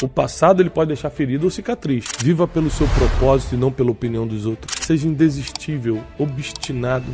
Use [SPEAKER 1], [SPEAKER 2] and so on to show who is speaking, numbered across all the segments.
[SPEAKER 1] O passado ele pode deixar ferida ou cicatriz. Viva pelo seu propósito e não pela opinião dos outros. Seja indesistível, obstinado.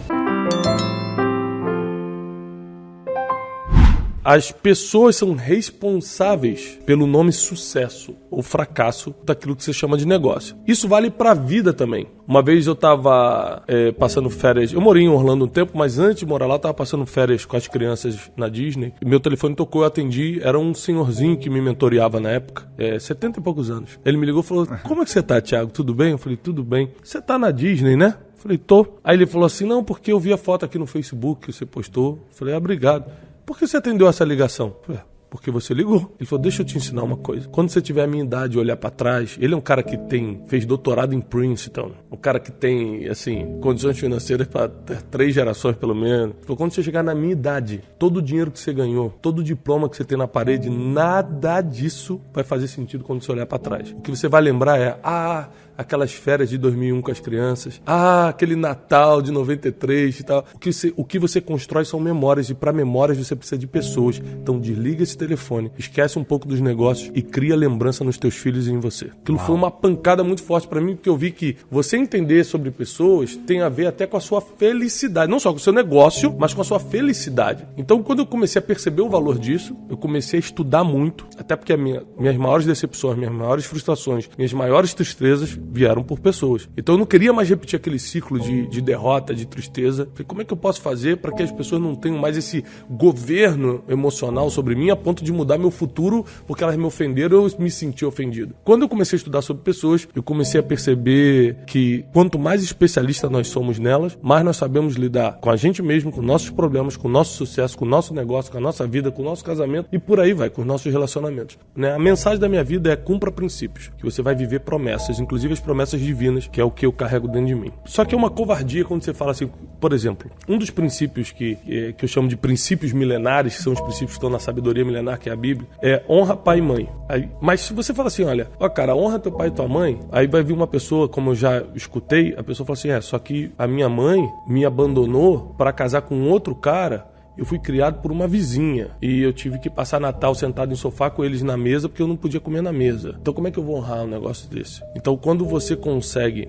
[SPEAKER 1] As pessoas são responsáveis pelo nome sucesso ou fracasso daquilo que você chama de negócio. Isso vale para a vida também. Uma vez eu estava passando férias, eu morei em Orlando um tempo, mas antes de morar lá eu estava passando férias com as crianças na Disney. Meu telefone tocou, eu atendi, era um senhorzinho que me mentoreava na época, 70 e poucos anos. Ele me ligou e falou, como é que você tá, Thiago? Tudo bem? Eu falei, tudo bem. Você tá na Disney, né? Eu falei, tô. Aí ele falou assim, não, porque eu vi a foto aqui no Facebook que você postou. Eu falei, obrigado. Por que você atendeu essa ligação? Eu falei, porque você ligou. Ele falou, deixa eu te ensinar uma coisa. Quando você tiver a minha idade e olhar pra trás, ele é um cara que fez doutorado em Princeton, um cara que tem, assim, condições financeiras para 3 gerações pelo menos. Ele falou, quando você chegar na minha idade, todo o dinheiro que você ganhou, todo o diploma que você tem na parede, nada disso vai fazer sentido quando você olhar pra trás. O que você vai lembrar é, aquelas férias de 2001 com as crianças, aquele Natal de 93 e tal. O que você constrói são memórias, e para memórias você precisa de pessoas. Então desliga esse telefone, esquece um pouco dos negócios e cria lembrança nos teus filhos e em você. Aquilo foi uma pancada muito forte para mim, porque eu vi que você entender sobre pessoas tem a ver até com a sua felicidade, não só com o seu negócio, mas com a sua felicidade. Então quando eu comecei a perceber o valor disso, eu comecei a estudar muito, até porque minhas maiores decepções, minhas maiores frustrações, minhas maiores tristezas vieram por pessoas. Então eu não queria mais repetir aquele ciclo de derrota, de tristeza. Falei, como é que eu posso fazer para que as pessoas não tenham mais esse governo emocional sobre mim a ponto de mudar meu futuro porque elas me ofenderam ou eu me senti ofendido? Quando eu comecei a estudar sobre pessoas, eu comecei a perceber que quanto mais especialista nós somos nelas, mais nós sabemos lidar com a gente mesmo, com nossos problemas, com o nosso sucesso, com o nosso negócio, com a nossa vida, com o nosso casamento e por aí vai, com os nossos relacionamentos. A mensagem da minha vida é cumpra princípios, que você vai viver promessas, inclusive as promessas divinas, que é o que eu carrego dentro de mim. Só que é uma covardia quando você fala assim, por exemplo, um dos princípios que eu chamo de princípios milenares, que são os princípios que estão na sabedoria milenar, que é a Bíblia, é honra pai e mãe. Mas se você fala assim, olha, cara, honra teu pai e tua mãe, aí vai vir uma pessoa, como eu já escutei, a pessoa fala assim, só que a minha mãe me abandonou para casar com outro cara. Eu fui criado por uma vizinha e eu tive que passar Natal sentado em sofá com eles na mesa porque eu não podia comer na mesa. Então como é que eu vou honrar um negócio desse? Então quando você consegue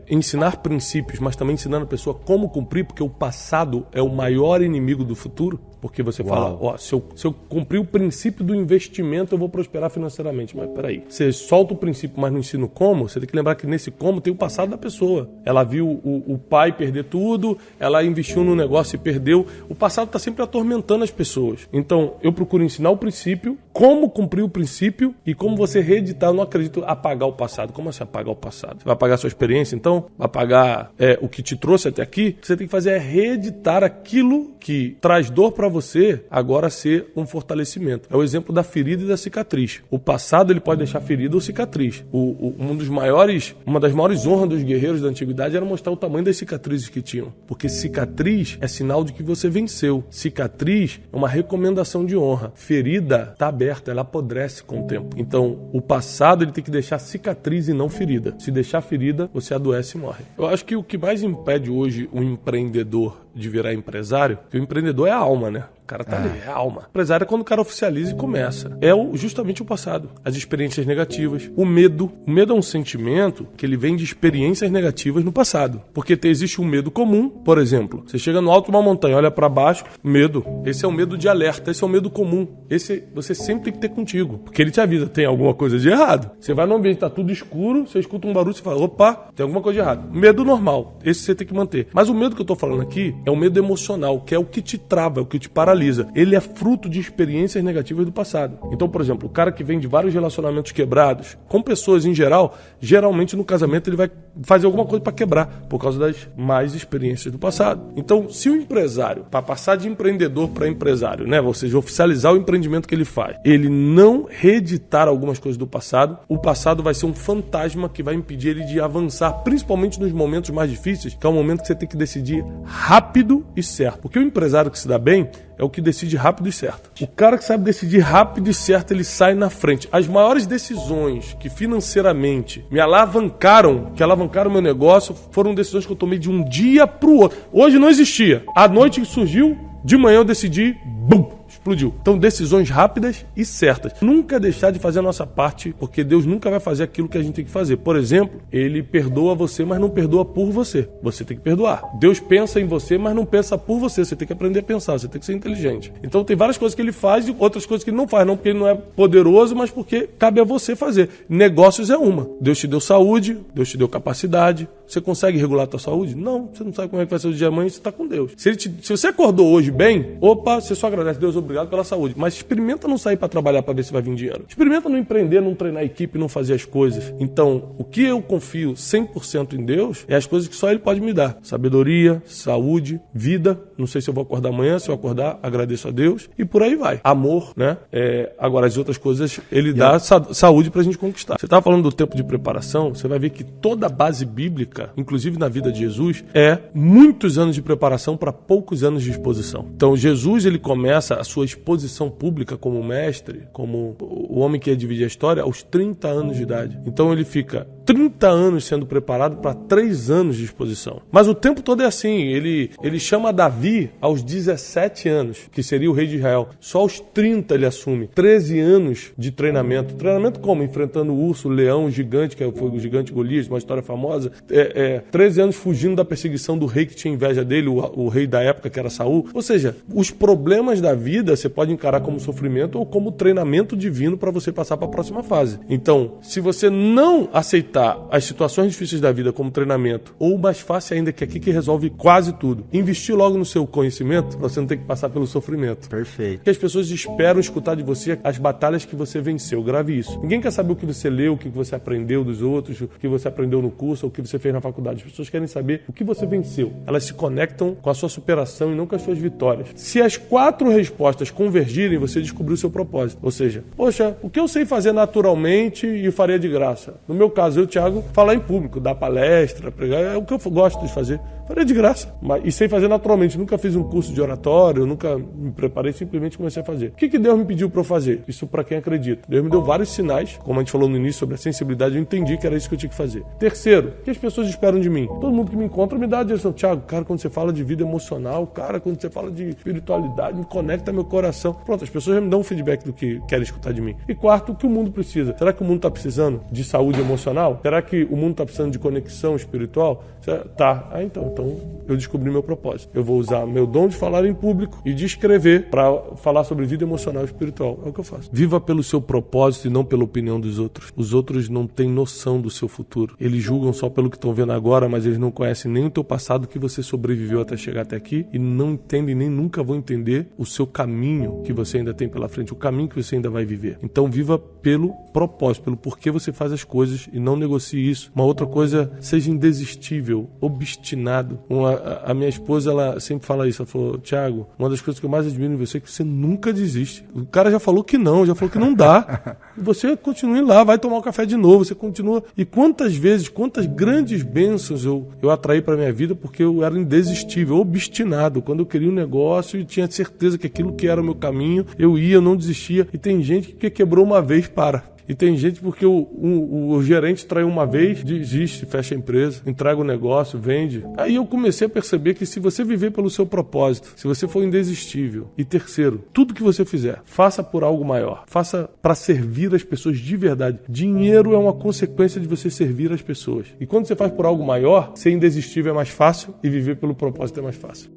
[SPEAKER 1] ensinar princípios, mas também ensinando a pessoa como cumprir, porque o passado é o maior inimigo do futuro, porque você fala, se eu cumprir o princípio do investimento, eu vou prosperar financeiramente. Mas peraí, você solta o princípio, mas não ensina como, você tem que lembrar que nesse como tem o passado da pessoa. Ela viu o pai perder tudo, ela investiu no negócio e perdeu. O passado está sempre atormentando as pessoas. Então, eu procuro ensinar o princípio, como cumprir o princípio e como você reeditar. Eu não acredito apagar o passado. Como assim apagar o passado? Você vai apagar a sua experiência, então? Vai apagar o que te trouxe até aqui? O que você tem que fazer é reeditar aquilo que traz dor para você, agora ser um fortalecimento. É o exemplo da ferida e da cicatriz. O passado ele pode deixar ferida ou cicatriz. Uma das maiores honras dos guerreiros da antiguidade era mostrar o tamanho das cicatrizes que tinham. Porque cicatriz é sinal de que você venceu. Cicatriz é uma recomendação de honra. Ferida está aberta, ela apodrece com o tempo. Então, o passado ele tem que deixar cicatriz e não ferida. Se deixar ferida, você adoece e morre. Eu acho que o que mais impede hoje um empreendedor de virar empresário, porque o empreendedor é a alma, né? O cara tá ali, é a alma. O empresário é quando o cara oficializa e começa. É justamente o passado. As experiências negativas. O medo. O medo é um sentimento que ele vem de experiências negativas no passado. Porque existe um medo comum, por exemplo. Você chega no alto de uma montanha, olha pra baixo, medo. Esse é o medo de alerta, esse é o medo comum. Esse você sempre tem que ter contigo. Porque ele te avisa, tem alguma coisa de errado. Você vai num ambiente, tá tudo escuro, você escuta um barulho, você fala, opa, tem alguma coisa de errado. Medo normal. Esse você tem que manter. Mas o medo que eu tô falando aqui é o medo emocional, que é o que te trava, é o que te paralisa. Ele é fruto de experiências negativas do passado. Então, por exemplo, o cara que vem de vários relacionamentos quebrados, com pessoas em geral, geralmente no casamento ele vai fazer alguma coisa para quebrar, por causa das más experiências do passado. Então, se o empresário, para passar de empreendedor para empresário, né, ou seja, oficializar o empreendimento que ele faz, ele não reeditar algumas coisas do passado, o passado vai ser um fantasma que vai impedir ele de avançar, principalmente nos momentos mais difíceis, que é o momento que você tem que decidir rápido e certo. Porque o empresário que se dá bem é o que decide rápido e certo. O cara que sabe decidir rápido e certo, ele sai na frente. As maiores decisões que financeiramente me alavancaram meu negócio, foram decisões que eu tomei de um dia pro outro. Hoje não existia. À noite surgiu, de manhã eu decidi, bum, explodiu. Então, decisões rápidas e certas. Nunca deixar de fazer a nossa parte, porque Deus nunca vai fazer aquilo que a gente tem que fazer. Por exemplo, Ele perdoa você, mas não perdoa por você. Você tem que perdoar. Deus pensa em você, mas não pensa por você. Você tem que aprender a pensar, você tem que ser inteligente. Então, tem várias coisas que Ele faz e outras coisas que Ele não faz. Não porque Ele não é poderoso, mas porque cabe a você fazer. Negócios é uma. Deus te deu saúde, Deus te deu capacidade. Você consegue regular a tua saúde? Não, você não sabe como é que vai ser o dia de amanhã, você está com Deus. Se você acordou hoje bem, você só agradece, Deus, obrigado pela saúde. Mas experimenta não sair para trabalhar para ver se vai vir dinheiro. Experimenta não empreender, não treinar a equipe, não fazer as coisas. Então, o que eu confio 100% em Deus é as coisas que só Ele pode me dar. Sabedoria, saúde, vida. Não sei se eu vou acordar amanhã, se eu acordar, agradeço a Deus. E por aí vai. Amor, né? Agora, as outras coisas, Ele dá saúde pra gente conquistar. Você estava falando do tempo de preparação, você vai ver que toda a base bíblica, inclusive na vida de Jesus, é muitos anos de preparação para poucos anos de exposição. Então, Jesus, ele começa a sua exposição pública como mestre, como o homem que ia dividir a história, aos 30 anos de idade. Então, ele fica 30 anos sendo preparado para 3 anos de exposição. Mas o tempo todo é assim, ele chama Davi aos 17 anos, que seria o rei de Israel. Só aos 30 ele assume 13 anos de treinamento. Treinamento como? Enfrentando o urso, o leão, o gigante, que foi o gigante Golias, uma história famosa. 13 anos fugindo da perseguição do rei que tinha inveja dele, o rei da época que era Saul. Ou seja, os problemas da vida você pode encarar como sofrimento ou como treinamento divino para você passar para a próxima fase. Então, se você não aceitar as situações difíceis da vida como treinamento, ou mais fácil ainda, que é aqui que resolve quase tudo, investir logo no seu conhecimento, para você não ter que passar pelo sofrimento.
[SPEAKER 2] Perfeito.
[SPEAKER 1] Porque as pessoas esperam escutar de você as batalhas que você venceu. Grave isso. Ninguém quer saber o que você leu, o que você aprendeu dos outros, o que você aprendeu no curso, ou o que você fez na faculdade. As pessoas querem saber o que você venceu. Elas se conectam com a sua superação e não com as suas vitórias. Se as 4 respostas convergirem, você descobriu o seu propósito. Ou seja, poxa, o que eu sei fazer naturalmente e faria de graça? No meu caso, eu, Thiago, falar em público, dar palestra, pregar, é o que eu gosto de fazer. Faria de graça. E sei fazer naturalmente. Nunca fiz um curso de oratório, nunca me preparei, simplesmente comecei a fazer. O que Deus me pediu para eu fazer? Isso para quem acredita. Deus me deu vários sinais, como a gente falou no início sobre a sensibilidade, eu entendi que era isso que eu tinha que fazer. Terceiro, o que as pessoas esperam de mim? Todo mundo que me encontra me dá a direção. Thiago, cara, quando você fala de vida emocional, cara, quando você fala de espiritualidade, me conecta meu coração. Pronto, as pessoas já me dão um feedback do que querem escutar de mim. E quarto, o que o mundo precisa? Será que o mundo está precisando de saúde emocional? Será que o mundo está precisando de conexão espiritual? Tá. Então eu descobri meu propósito. Eu vou usar meu dom de falar em público e de escrever para falar sobre vida emocional e espiritual. É o que eu faço. Viva pelo seu propósito e não pela opinião dos outros. Os outros não têm noção do seu futuro. Eles julgam só pelo que estão vendo agora, mas eles não conhecem nem o teu passado, que você sobreviveu até chegar até aqui, e não entendem nem nunca vão entender o seu caminho que você ainda tem pela frente, o caminho que você ainda vai viver. Então viva pelo propósito, pelo porquê você faz as coisas e não negocie isso. Uma outra coisa, seja indesistível, obstinado. A minha esposa, ela sempre fala isso, ela falou: Thiago, uma das coisas que eu mais admiro em você é que você nunca desiste. O cara já falou que não dá. E você continua lá, vai tomar um café de novo, você continua. E quantas grandes bênçãos eu atraí para minha vida porque eu era indesistível, obstinado. Quando eu queria um negócio e tinha certeza que aquilo que era o meu caminho, eu não desistia. E tem gente que quebrou uma vez, para. E tem gente porque o gerente traiu uma vez, desiste, fecha a empresa, entrega o negócio, vende. Aí eu comecei a perceber que se você viver pelo seu propósito, se você for indesistível, e terceiro, tudo que você fizer, faça por algo maior. Faça para servir as pessoas de verdade. Dinheiro é uma consequência de você servir as pessoas. E quando você faz por algo maior, ser indesistível é mais fácil e viver pelo propósito é mais fácil.